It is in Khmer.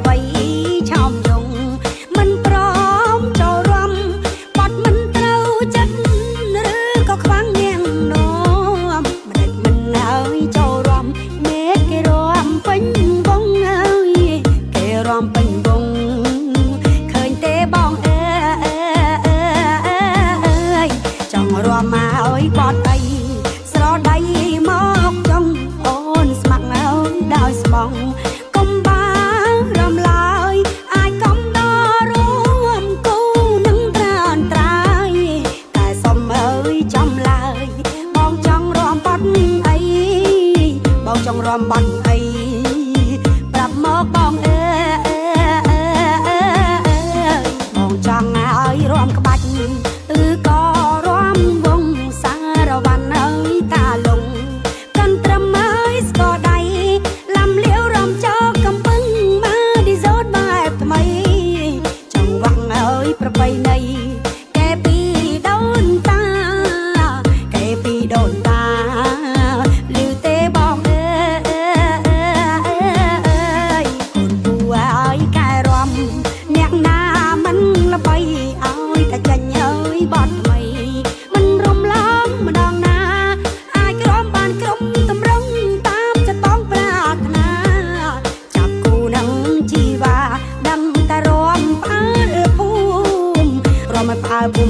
អ្វីឆោមយងមិនព្រមចូលរំបាត់មិនត្រូវចិត្តឬក៏ខ្វាំងនាងនោមមិនដេចមិនហើយចូលរំមេគេរំពេញវងហើយគេរំពេញវងឃើញទេបងអើយចង់រំមកឲ្យបត់អីស្រដៃមកចង់អូនស្ម័គ្រហើយដោយស្មងកុំបានរំឡើយអាចកំដររួមគូនឹងត្រានត្រាយតែសុំអើយចំឡើយបងចង់រំបាត់អីបងចង់រំបាត់អីប្រាប់មកបងអើបងចង់ឲ្យរំក្បាច់ឬក៏រំវងសារវ៉ាន់ហើយតាលងកាន់ត្រឹមហើយស្គរដៃលំលាវរំចោកកំពឹងមកឌីសូតបែបថ្មីចង់វាក់ហើយប្របីនៃកែពីដូនតាកែពីដូនតាលឺទេបងអើយកូនពូហើយកែរំអ្នកណាមិនល្បីឲ្យតែចាញ់ហើយបត់ថ្មីមិនរំលងម្ដងណាអាចក្រំបានក្រុមតម្រឹងតាមចិត្តបងប្រាថ្នាចាប់គូនឹងជីវ៉ាដឹងតែរំផ្អើលភូមិរំឲ្យផ្អើលភូមិ